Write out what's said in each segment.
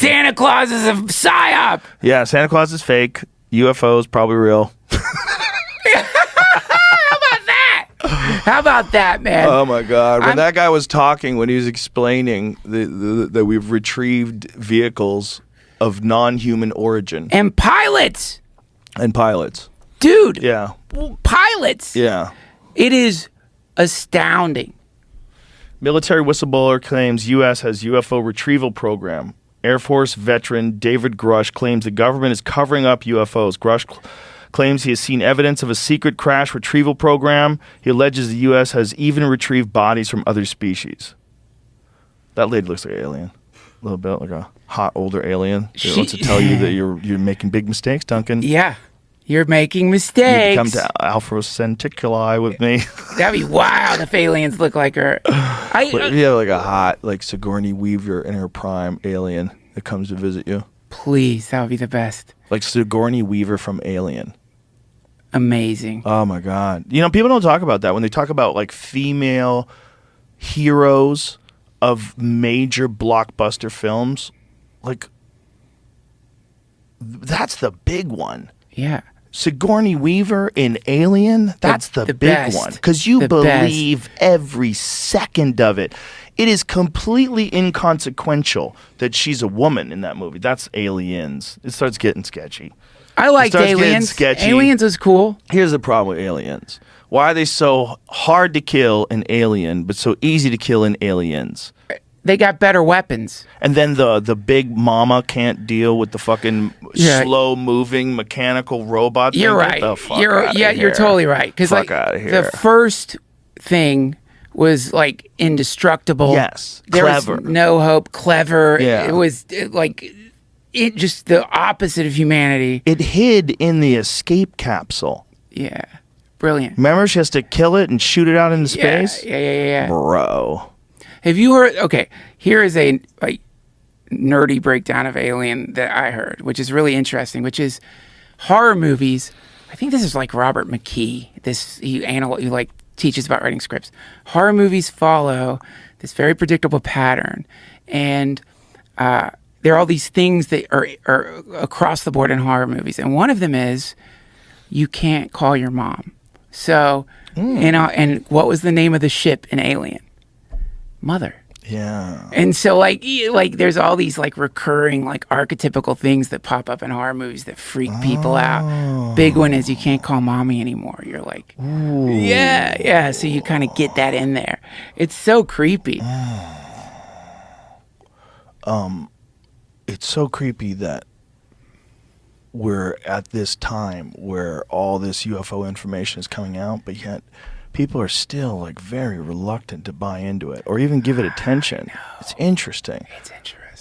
Santa Claus is a psyop. Yeah, Santa Claus is fake. UFOs probably real. How about that, man? Oh my God! When that guy was talking, when he was explaining that we've retrieved vehicles of non-human origin and pilots, dude. Yeah, pilots. Yeah, it is astounding. Military whistleblower claims U.S. has UFO retrieval program. Air Force veteran David Grush claims the government is covering up UFOs. Grush claims he has seen evidence of a secret crash retrieval program. He alleges the U.S. has even retrieved bodies from other species. That lady looks like an alien. A little bit like a hot older alien. She wants to tell you that you're making big mistakes, Duncan. Yeah. You're making mistakes. You come to Alpha Centiculi with me. That'd be wild if aliens look like her. Yeah, like a hot, like Sigourney Weaver in her prime alien that comes to visit you. Please, that would be the best. Like Sigourney Weaver from Alien. Amazing. Oh my God. You know, people don't talk about that when they talk about like female heroes of major blockbuster films. Like, that's the big one. Yeah. Sigourney Weaver in Alien, that's the big best. one. Because you believe every second of it. It is completely inconsequential that she's a woman in that movie. That's Aliens. It starts getting sketchy. I liked Aliens. Aliens was cool. Here's the problem with Aliens. Why are they so hard to kill in Alien, but so easy to kill in Aliens? They got better weapons. And then the big mama can't deal with the fucking slow-moving mechanical robot thing. You're right. You're totally right. Because like the first thing was like indestructible. Yes, there clever. Was no hope. Clever. Yeah. It was it just the opposite of humanity. It hid in the escape capsule. Yeah, brilliant. Remember, she has to kill it and shoot it out into space. Yeah. Bro. Have you heard? Okay, here is a nerdy breakdown of Alien that I heard, which is really interesting. Which is horror movies. I think this is like Robert McKee. He teaches about writing scripts. Horror movies follow this very predictable pattern, and there are all these things that are across the board in horror movies, and one of them is you can't call your mom. So, and what was the name of the ship in Alien? Mother. Yeah. And so like there's all these like recurring like archetypical things that pop up in horror movies that freak people out. Big one is you can't call mommy anymore. You're like, ooh. Yeah. So you kind of get that in there. It's so creepy. It's so creepy that we're at this time where all this UFO information is coming out, but yet people are still like very reluctant to buy into it or even give it attention. It's interesting.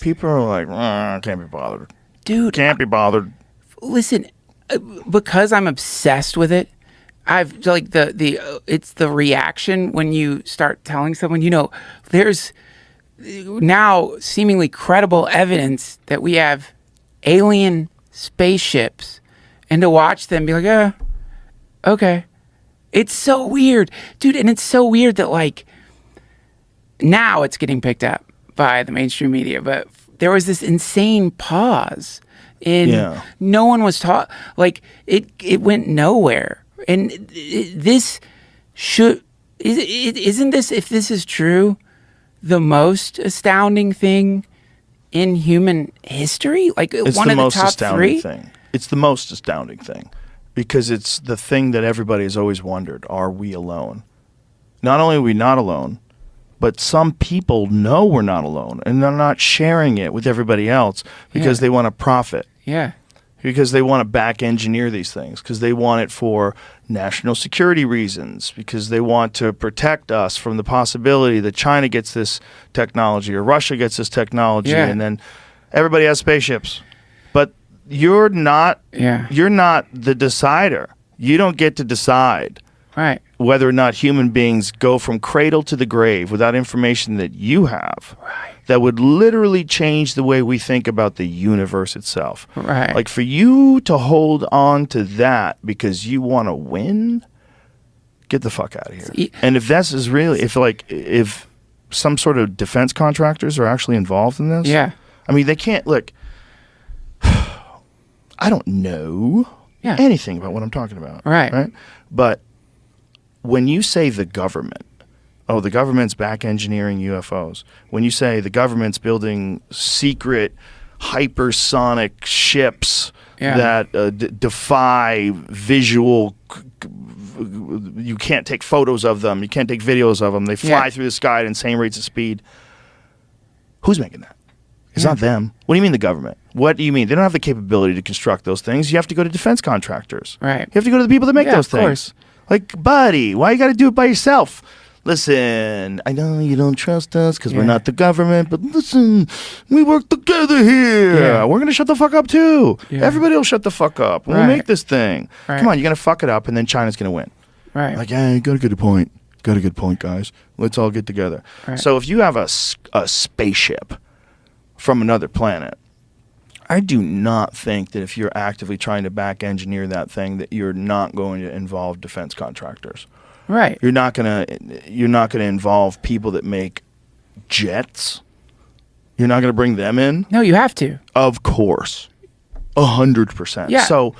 People are like, can't be bothered. Dude. Can't be bothered. Listen, because I'm obsessed with it, I've like it's the reaction when you start telling someone, there's now seemingly credible evidence that we have alien spaceships, and to watch them be like, okay. It's so weird, dude. And it's so weird that like now it's getting picked up by the mainstream media, but there was this insane pause in no one was taught, like it went nowhere. And isn't this, if this is true, the most astounding thing in human history? Like it's one of the top three? It's the most astounding thing. Because it's the thing that everybody has always wondered, are we alone? Not only are we not alone, but some people know we're not alone, and they're not sharing it with everybody else because they want to profit. Yeah. Because they want to back engineer these things, because they want it for national security reasons, because they want to protect us from the possibility that China gets this technology or Russia gets this technology, and then everybody has spaceships. But you're not the decider. You don't get to decide whether or not human beings go from cradle to the grave without information that you have that would literally change the way we think about the universe itself. Like for you to hold on to that because you want to win, get the fuck out of here. And if this is really, if some sort of defense contractors are actually involved in this, I mean, they can't look. I don't know anything about what I'm talking about. Right. But when you say the government, oh, the government's back engineering UFOs. When you say the government's building secret hypersonic ships that defy visual, you can't take photos of them, you can't take videos of them, they fly through the sky at insane rates of speed. Who's making that? It's not them. What do you mean the government? What do you mean? They don't have the capability to construct those things. You have to go to defense contractors. Right. You have to go to the people that make those things. Course. Like, buddy, why you got to do it by yourself? Listen, I know you don't trust us because we're not the government, but listen, we work together here. Yeah. We're going to shut the fuck up too. Yeah. Everybody will shut the fuck up. We'll make this thing. Right. Come on, you're going to fuck it up and then China's going to win. Right. Like, yeah, you got a good point. Got a good point, guys. Let's all get together. Right. So if you have a spaceship from another planet, I do not think that if you're actively trying to back engineer that thing that you're not going to involve defense contractors. Right. You're not gonna involve people that make jets. You're not gonna bring them in. No, you have to. Of course, 100%. Yeah. So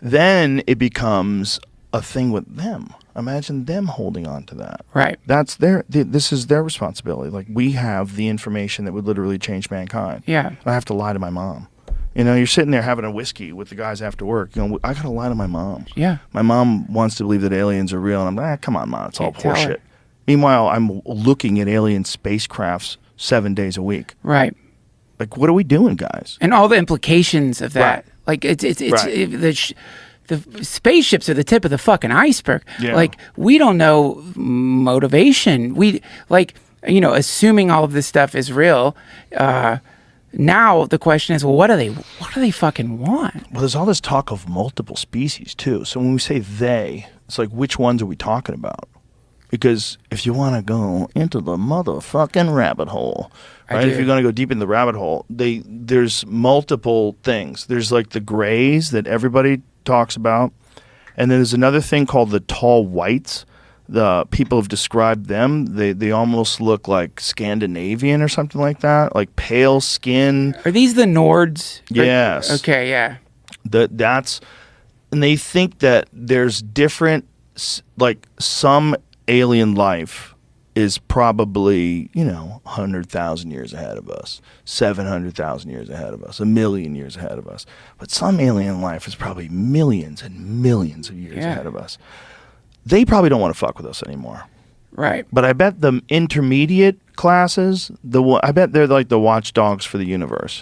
then it becomes a thing with them. Imagine them holding on to that. Right. That's this is their responsibility. Like, we have the information that would literally change mankind. Yeah. I have to lie to my mom. You know, you're sitting there having a whiskey with the guys after work. You know, I gotta lie to my mom. Yeah. My mom wants to believe that aliens are real, and I'm like, come on, Mom, it's all horseshit. Meanwhile, I'm looking at alien spacecrafts 7 days a week. Right. Like, what are we doing, guys? And all the implications of that. Right. Like, the spaceships are the tip of the fucking iceberg. Yeah. Like, we don't know motivation. We, like, you know, assuming all of this stuff is real, now the question is, well, what do they fucking want? Well, there's all this talk of multiple species too. So when we say they, it's like, which ones are we talking about? Because if you want to go into the motherfucking rabbit hole, right? If you're going to go deep in the rabbit hole, there's multiple things. There's like the grays that everybody talks about, and then there's another thing called the tall whites. The people have described them. They almost look like Scandinavian or something like that, like pale skin. Are these the Nords? Yes. Okay. Yeah. That's, and they think that there's different, like, some alien life is probably, 100,000 years ahead of us, 700,000 years ahead of us, 1,000,000 years ahead of us. But some alien life is probably millions and millions of years ahead of us. They probably don't want to fuck with us anymore. Right. But I bet the intermediate classes, I bet they're like the watchdogs for the universe.